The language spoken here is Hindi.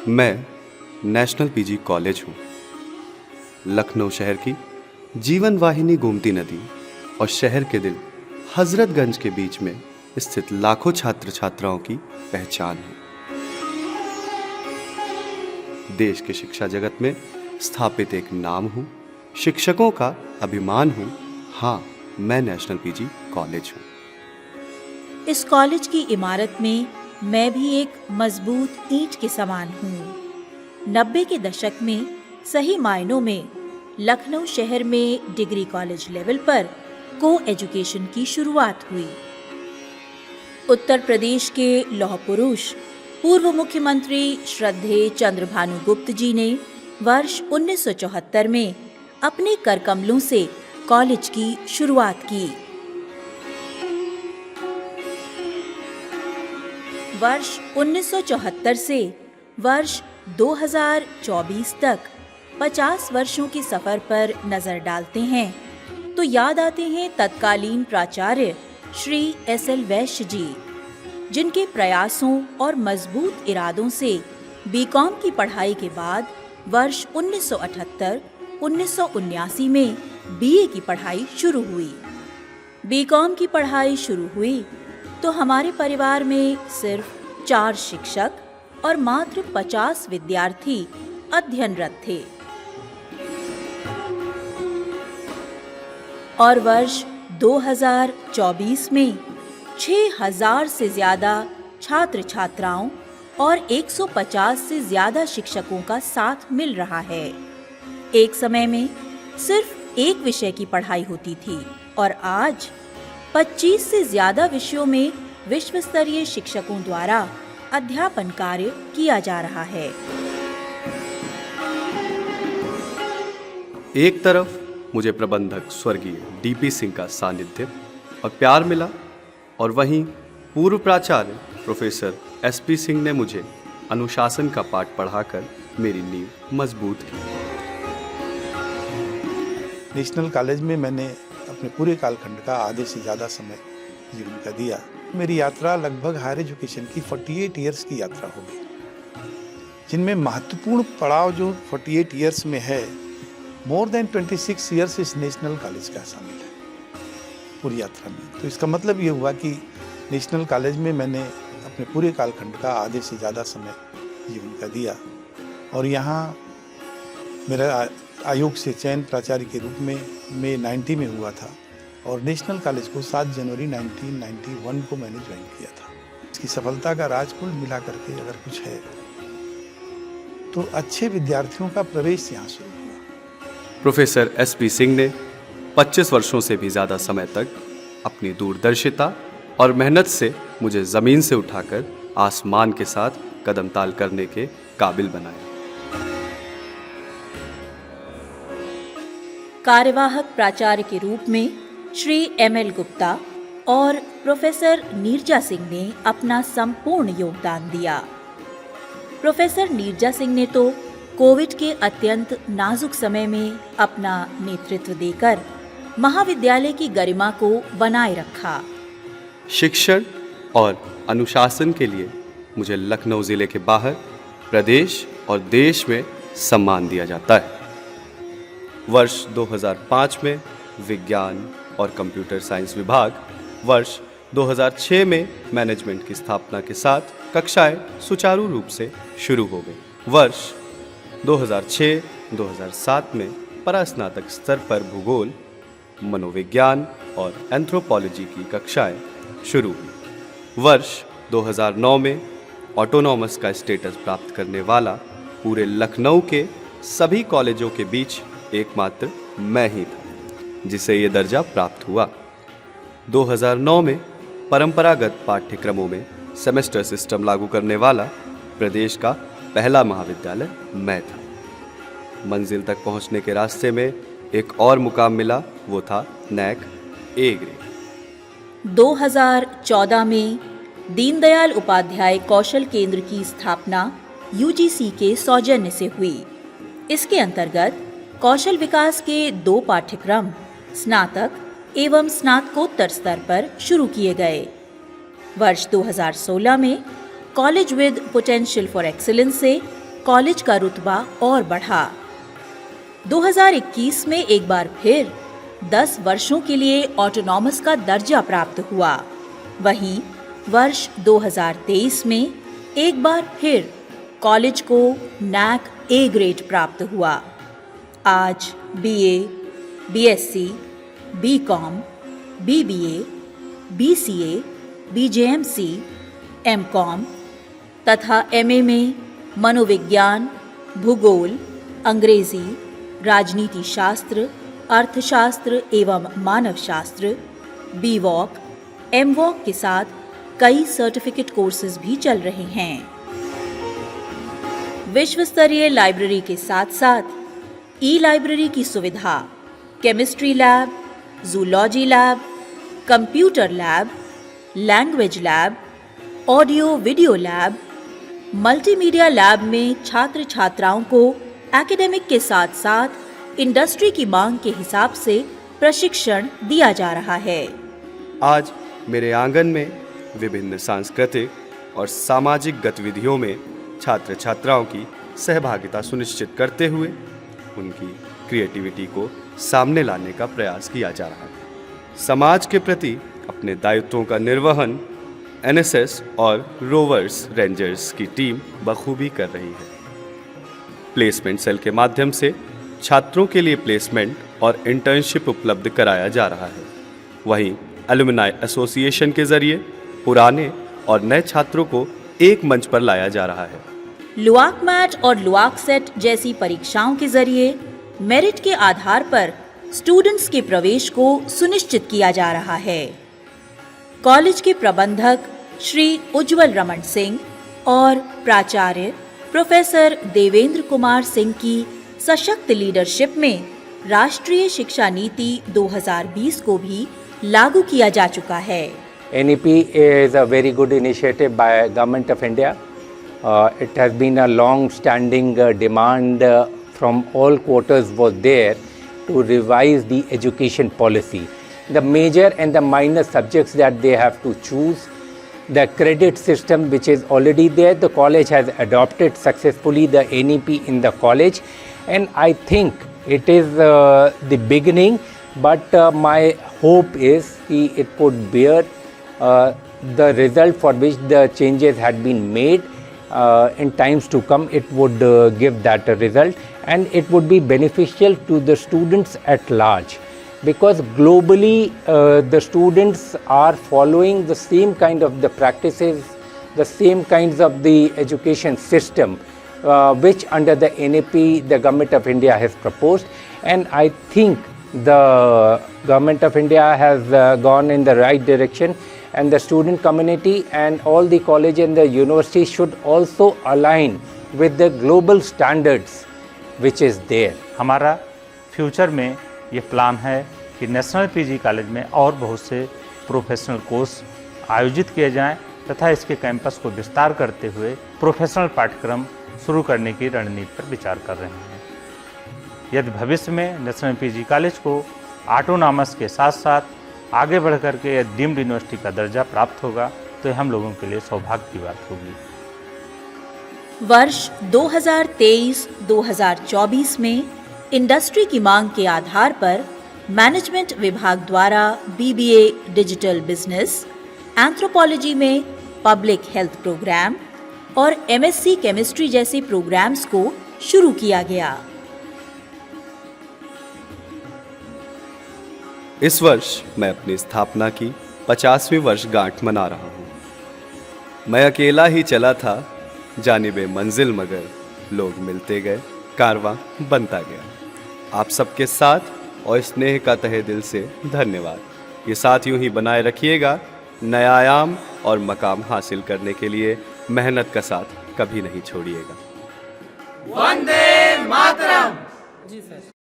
मैं नेशनल पीजी कॉलेज हूँ। लखनऊ शहर की जीवन वाहिनी गोमती नदी और शहर के दिल हजरतगंज के बीच में स्थित लाखों छात्र छात्राओं की पहचान है। देश के शिक्षा जगत में स्थापित एक नाम हूँ, शिक्षकों का अभिमान हूँ। हाँ, मैं नेशनल पीजी कॉलेज हूँ। इस कॉलेज की इमारत में मैं भी एक मजबूत ईंट के समान हूँ। 90 के दशक में सही मायनों में लखनऊ शहर में डिग्री कॉलेज लेवल पर को एजुकेशन की शुरुआत हुई। उत्तर प्रदेश के लौह पुरुष पूर्व मुख्यमंत्री श्रद्धेय चंद्रभानु गुप्त जी ने वर्ष 1974 में अपने कर कमलों से कॉलेज की शुरुआत की। वर्ष 1974 से वर्ष 2024 तक 50 वर्षों के सफर पर नजर डालते हैं तो याद आते हैं तत्कालीन प्राचार्य श्री एस.एल. वैश्य जी, जिनके प्रयासों और मजबूत इरादों से बीकॉम की पढ़ाई के बाद वर्ष 1978-1979 में बीए की पढ़ाई शुरू हुई। बीकॉम की पढ़ाई शुरू हुई तो हमारे परिवार में सिर्फ 4 शिक्षक और मात्र 50 विद्यार्थी अध्ययनरत थे। और वर्ष 2024 में 6000 से ज्यादा छात्र छात्राओं और 150 से ज्यादा शिक्षकों का साथ मिल रहा है। एक समय में सिर्फ एक विषय की पढ़ाई होती थी और आज 25 से ज्यादा विषयों में विश्व स्तरीय शिक्षकों द्वारा अध्यापन कार्य किया जा रहा है। एक तरफ मुझे प्रबंधक स्वर्गीय डीपी सिंह का सानिध्य और प्यार मिला और वहीं पूर्व प्राचार्य प्रोफेसर एसपी सिंह ने मुझे अनुशासन का पाठ पढ़ाकर मेरी नींव मजबूत की। नेशनल कॉलेज में मैंने अपने पूरे कालखंड का आधे से ज़्यादा समय जीवन का दिया। मेरी यात्रा लगभग हायर एजुकेशन की 48 ईयर्स की यात्रा होगी, जिनमें महत्वपूर्ण पड़ाव जो 48 ईयर्स में है, मोर देन 26 ईयर्स इस नेशनल कॉलेज का शामिल है पूरी यात्रा में। तो इसका मतलब ये हुआ कि नेशनल कॉलेज में मैंने अपने पूरे कालखंड का आधे से ज़्यादा समय जीवन का दिया और यहाँ मेरा आयोग से चयन प्राचार्य के रूप में 90 में हुआ था और नेशनल कॉलेज को 7 जनवरी 1991 को मैंने ज्वाइन किया था। इसकी सफलता का राज कुल मिला करके अगर कुछ है तो अच्छे विद्यार्थियों का प्रवेश यहाँ शुरू हुआ। प्रोफेसर एसपी सिंह ने 25 वर्षों से भी ज़्यादा समय तक अपनी दूरदर्शिता और मेहनत से मुझे ज़मीन से उठाकर आसमान के साथ कदम ताल करने के काबिल बनाया। कार्यवाहक प्राचार्य के रूप में श्री एम.एल. गुप्ता और प्रोफेसर नीरजा सिंह ने अपना संपूर्ण योगदान दिया। प्रोफेसर नीरजा सिंह ने तो कोविड के अत्यंत नाजुक समय में अपना नेतृत्व देकर महाविद्यालय की गरिमा को बनाए रखा। शिक्षण और अनुशासन के लिए मुझे लखनऊ जिले के बाहर, प्रदेश और देश में सम्मान दिया जाता है। वर्ष 2005 में विज्ञान और कंप्यूटर साइंस विभाग, वर्ष 2006 में मैनेजमेंट की स्थापना के साथ कक्षाएं सुचारू रूप से शुरू हो गई। वर्ष 2006-2007 में परास्नातक स्तर पर भूगोल, मनोविज्ञान और एंथ्रोपोलॉजी की कक्षाएं शुरू हुई। वर्ष 2009 में ऑटोनॉमस का स्टेटस प्राप्त करने वाला पूरे लखनऊ के सभी कॉलेजों के बीच एकमात्र मैं ही था जिसे ये दर्जा प्राप्त हुआ। 2009 में परंपरागत पाठ्यक्रमों में सेमेस्टर सिस्टम लागू करने वाला प्रदेश का पहला महाविद्यालय मैं था। मंजिल तक पहुंचने के रास्ते में एक और मुकाम मिला, वो था नैक ए ग्रेड। 2014 में दीनदयाल उपाध्याय कौशल केंद्र की स्थापना यूजीसी के सौजन्य से हुई। इसके अंतर्गत कौशल विकास के 2 पाठ्यक्रम स्नातक एवं स्नातकोत्तर स्तर पर शुरू किए गए। वर्ष 2016 में college with potential for excellence से कॉलेज का रुतबा और बढ़ा। 2021 में एक बार फिर 10 वर्षों के लिए ऑटोनॉमस का दर्जा प्राप्त हुआ। वहीं वर्ष 2023 में एक बार फिर कॉलेज को नैक ए ग्रेड प्राप्त हुआ। आज BA, BSc, BCom, BBA, BCA, BJMC, MCom तथा एमए में मनोविज्ञान, भूगोल, अंग्रेजी, राजनीति शास्त्र, अर्थशास्त्र एवं मानव शास्त्र, बीवॉक, एमवॉक के साथ कई सर्टिफिकेट कोर्सेज भी चल रहे हैं। विश्व स्तरीय लाइब्रेरी के साथ साथ ई लाइब्रेरी की सुविधा, chemistry lab, zoology lab, computer lab, language lab, audio video lab, multimedia lab में छात्र छात्राओं को एकेडमिक के साथ साथ इंडस्ट्री की मांग के हिसाब से प्रशिक्षण दिया जा रहा है। आज मेरे आंगन में विभिन्न सांस्कृतिक और सामाजिक गतिविधियों में छात्र छात्राओं की सहभागिता सुनिश्चित करते हुए उनकी क्रिएटिविटी को सामने लाने का प्रयास किया जा रहा है। समाज के प्रति अपने दायित्वों का निर्वहन एनएसएस और रोवर्स रेंजर्स की टीम बखूबी कर रही है। प्लेसमेंट सेल के माध्यम से छात्रों के लिए प्लेसमेंट और इंटर्नशिप उपलब्ध कराया जा रहा है। वहीं एलुमनाई एसोसिएशन के जरिए पुराने और नए छात्रों को एक मंच पर लाया जा रहा है। लुआक मैट और लुआक सेट जैसी परीक्षाओं के जरिए मेरिट के आधार पर स्टूडेंट्स के प्रवेश को सुनिश्चित किया जा रहा है। कॉलेज के प्रबंधक श्री उज्जवल रमन सिंह और प्राचार्य प्रोफेसर देवेंद्र कुमार सिंह की सशक्त लीडरशिप में राष्ट्रीय शिक्षा नीति 2020 को भी लागू किया जा चुका है। NEP is a very good initiative by Government of India. It has been a long-standing demand from all quarters was there to revise the education policy. The major and the minor subjects that they have to choose, the credit system which is already there, the college has adopted successfully the NEP in the college, and I think it is the beginning, but my hope is it could bear the result for which the changes had been made. In times to come it would give that result, and it would be beneficial to the students at large, because globally the students are following the same kind of the practices, the same kinds of the education system which under the NEP the Government of India has proposed, and I think the Government of India has gone in the right direction, and the student community and all the college and the university should also align with the global standards which is there. हमारा फ्यूचर में ये प्लान है कि नेशनल पीजी कॉलेज में और बहुत से प्रोफेशनल कोर्स आयोजित किए जाएं तथा इसके कैंपस को विस्तार करते हुए प्रोफेशनल पाठ्यक्रम शुरू करने की रणनीति पर विचार कर रहे हैं। यदि भविष्य में नेशनल पीजी कॉलेज को ऑटोनॉमस के साथ साथ आगे बढ़ करके डीम्ड यूनिवर्सिटी का दर्जा प्राप्त होगा तो हम लोगों के लिए सौभाग्य की बात होगी। वर्ष 2023-2024 में इंडस्ट्री की मांग के आधार पर मैनेजमेंट विभाग द्वारा बीबीए डिजिटल बिजनेस, एंथ्रोपोलॉजी में पब्लिक हेल्थ प्रोग्राम और एमएससी केमिस्ट्री जैसे प्रोग्राम्स को शुरू किया गया। इस वर्ष मैं अपनी स्थापना की 50वीं वर्षगांठ मना रहा हूँ। मैं अकेला ही चला था जानिबे मंजिल, मगर लोग मिलते गए, कारवां बनता गया। आप सबके साथ और स्नेह का तहे दिल से धन्यवाद। ये साथ यूं ही बनाए रखिएगा। नया आयाम और मकाम हासिल करने के लिए मेहनत का साथ कभी नहीं छोड़िएगा। वंदे मातरम। जी सर।